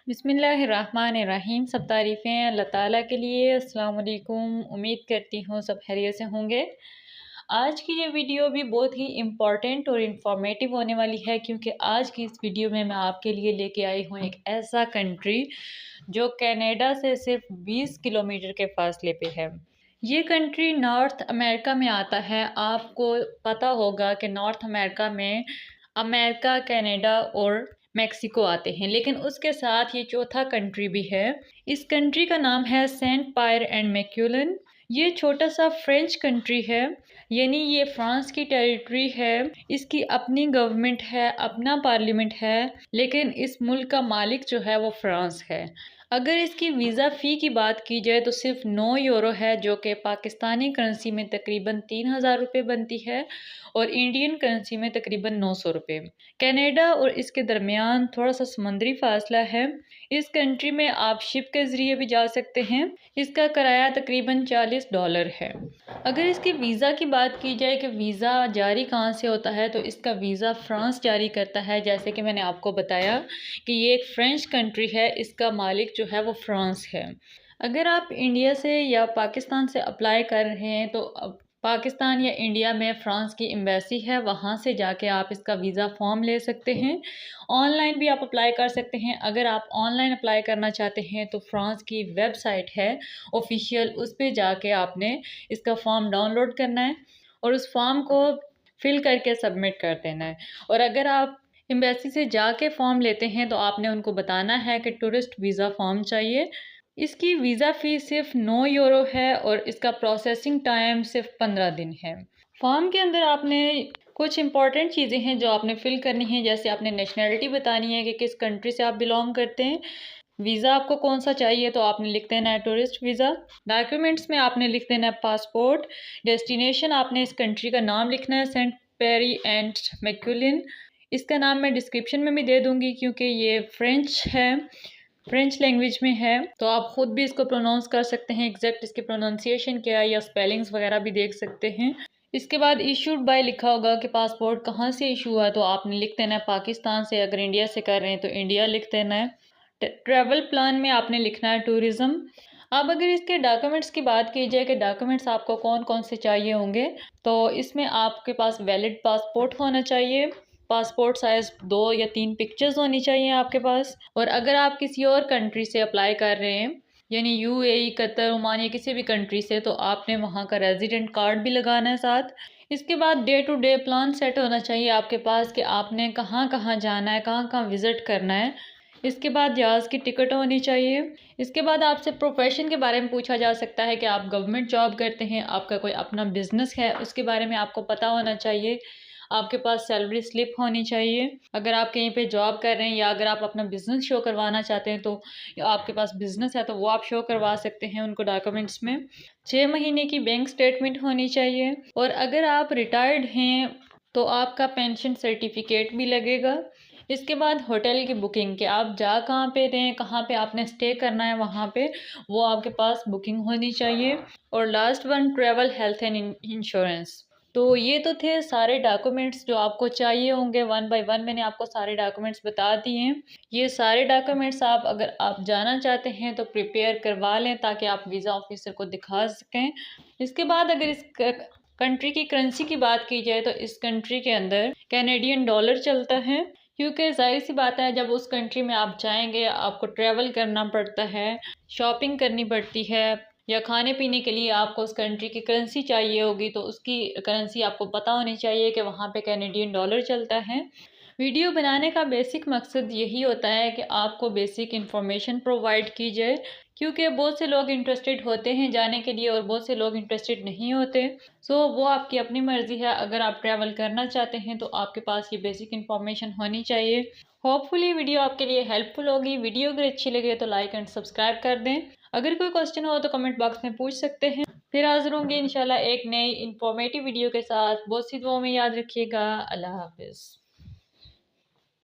बिस्मिल्लाहिर्रहमानिर्रहीम। सब तारीफ़ें अल्लाह ताला के लिए। अस्सलाम वालेकुम। उम्मीद करती हूँ सब खैरियत से होंगे। आज की ये वीडियो भी बहुत ही इम्पॉर्टेंट और इन्फॉर्मेटिव होने वाली है, क्योंकि आज की इस वीडियो में मैं आपके लिए लेके आई हूँ एक ऐसा कंट्री जो कनाडा से सिर्फ 20 किलोमीटर के फासले पे है। ये कंट्री नॉर्थ अमेरिका में आता है। आपको पता होगा कि नॉर्थ अमेरिका में अमेरिका, कनाडा और मेक्सिको आते हैं, लेकिन उसके साथ ये चौथा कंट्री भी है। इस कंट्री का नाम है सेंट पायर एंड मैक्यूलन। ये छोटा सा फ्रेंच कंट्री है, यानी ये फ्रांस की टेरिटरी है। इसकी अपनी गवर्नमेंट है, अपना पार्लियामेंट है, लेकिन इस मुल्क का मालिक जो है वो फ्रांस है। अगर इसकी वीज़ा फ़ी की बात की जाए तो सिर्फ 9 यूरो है, जो कि पाकिस्तानी करेंसी में तकरीबन 3000 रुपये बनती है और इंडियन करेंसी में तकरीबन 900 रुपये। कनाडा और इसके दरमियान थोड़ा सा समुद्री फासला है। इस कंट्री में आप शिप के ज़रिए भी जा सकते हैं। इसका किराया तकरीबन $40 है। अगर इसकी वीज़ा की बात की जाए कि वीज़ा जारी कहाँ से होता है, तो इसका वीज़ा फ्रांस जारी करता है। जैसे कि मैंने आपको बताया कि ये एक फ्रेंच कंट्री है, इसका मालिक जो है वो फ्रांस है। अगर आप इंडिया से या पाकिस्तान से अप्लाई कर रहे हैं तो पाकिस्तान या इंडिया में फ़्रांस की एम्बेसी है, वहाँ से जाके आप इसका वीज़ा फॉर्म ले सकते हैं। ऑनलाइन भी आप अप्लाई कर सकते हैं। अगर आप ऑनलाइन अप्लाई करना चाहते हैं तो फ्रांस की वेबसाइट है ऑफिशियल, उस पर जाके आपने इसका फॉर्म डाउनलोड करना है और उस फॉर्म को फिल करके सबमिट कर देना है। और अगर आप एम्बेसी से जाके फॉर्म लेते हैं तो आपने उनको बताना है कि टूरिस्ट वीज़ा फॉर्म चाहिए। इसकी वीज़ा फ़ीस सिर्फ 9 यूरो है और इसका प्रोसेसिंग टाइम सिर्फ 15 दिन है। फॉर्म के अंदर आपने कुछ इंपॉर्टेंट चीज़ें हैं जो आपने फिल करनी है, जैसे आपने नेशनैलिटी बतानी है कि किस कंट्री से आप बिलोंग करते हैं। वीज़ा आपको कौन सा चाहिए तो आपने लिख देना है टूरिस्ट वीज़ा। डॉक्यूमेंट्स में आपने लिख देना है पासपोर्ट। डेस्टिनेशन आपने इस कंट्री का नाम लिखना है, सेंट पेरी एंड मैक्यूलिन। इसका नाम मैं डिस्क्रिप्शन में भी दे दूँगी, क्योंकि ये फ्रेंच है, फ्रेंच लैंग्वेज में है, तो आप ख़ुद भी इसको प्रोनाउंस कर सकते हैं। एग्जैक्ट इसकी प्रोनाउंसिएशन क्या है या स्पेलिंग्स वगैरह भी देख सकते हैं। इसके बाद इशूड बाय लिखा होगा कि पासपोर्ट कहाँ से इशू हुआ, तो आपने लिख देना है पाकिस्तान से। अगर इंडिया से कर रहे हैं तो इंडिया लिख देना है। ट्रैवल प्लान में आपने लिखना है टूरिज़म। अब अगर इसके डॉक्यूमेंट्स की बात की जाए कि डॉक्यूमेंट्स आपको कौन कौन से चाहिए होंगे, तो इसमें आपके पास वैलिड पासपोर्ट होना चाहिए। पासपोर्ट साइज़ 2 या 3 पिक्चर्स होनी चाहिए आपके पास। और अगर आप किसी और कंट्री से अप्लाई कर रहे हैं, यानी यूएई, कतर, ओमान या किसी भी कंट्री से, तो आपने वहाँ का रेजिडेंट कार्ड भी लगाना है साथ। इसके बाद day to day plan set होना चाहिए आपके पास कि आपने कहाँ कहाँ जाना है, कहाँ कहाँ विज़िट करना है। इसके बाद जहाज़ की टिकट होनी चाहिए। इसके बाद आपसे प्रोफेशन के बारे में पूछा जा सकता है कि आप गवर्नमेंट जॉब करते हैं, आपका कोई अपना बिजनेस है, उसके बारे में आपको पता होना चाहिए। आपके पास सैलरी स्लिप होनी चाहिए अगर आप कहीं पे जॉब कर रहे हैं, या अगर आप अपना बिजनेस शो करवाना चाहते हैं तो आपके पास बिजनेस है तो वो आप शो करवा सकते हैं उनको डॉक्यूमेंट्स में। 6 महीने की बैंक स्टेटमेंट होनी चाहिए। और अगर आप रिटायर्ड हैं तो आपका पेंशन सर्टिफिकेट भी लगेगा। इसके बाद होटल की बुकिंग, कि आप जा कहाँ पे रहे हैं, कहाँ पे आपने स्टे करना है, वहाँ पे वो आपके पास बुकिंग होनी चाहिए। और last one, travel health and insurance. तो ये तो थे सारे डॉक्यूमेंट्स जो आपको चाहिए होंगे। 1 बाय 1 मैंने आपको सारे डॉक्यूमेंट्स बता दिए हैं। ये सारे डॉक्यूमेंट्स अगर आप जाना चाहते हैं तो प्रिपेयर करवा लें, ताकि आप वीज़ा ऑफिसर को दिखा सकें। इसके बाद अगर इस कंट्री की करेंसी की बात की जाए तो इस कंट्री के अंदर कैनेडियन डॉलर चलता है, क्योंकि जाहिर सी बात है जब उस कंट्री में आप जाएंगे आपको ट्रैवल करना पड़ता है, शॉपिंग करनी पड़ती है, या खाने पीने के लिए आपको उस कंट्री की करेंसी चाहिए होगी, तो उसकी करेंसी आपको पता होनी चाहिए कि वहाँ पे कैनेडियन डॉलर चलता है। वीडियो बनाने का बेसिक मकसद यही होता है कि आपको बेसिक इन्फॉर्मेशन प्रोवाइड की जाए, क्योंकि बहुत से लोग इंटरेस्टेड होते हैं जाने के लिए और बहुत से लोग इंटरेस्टेड नहीं होते। सो वो आपकी अपनी मर्ज़ी है। अगर आप ट्रैवल करना चाहते हैं तो आपके पास ये बेसिक इन्फॉर्मेशन होनी चाहिए। होपफुली वीडियो आपके लिए हेल्पफुल होगी। वीडियो अगर अच्छी लगे तो लाइक एंड सब्सक्राइब कर दें। अगर कोई क्वेश्चन हो तो कमेंट बॉक्स में पूछ सकते हैं। फिर हाजिर होंगे इंशाल्लाह एक नई इंफॉर्मेटिव वीडियो के साथ। बहुत सी दुआओं में याद रखिएगा। अल्लाह हाफिज़।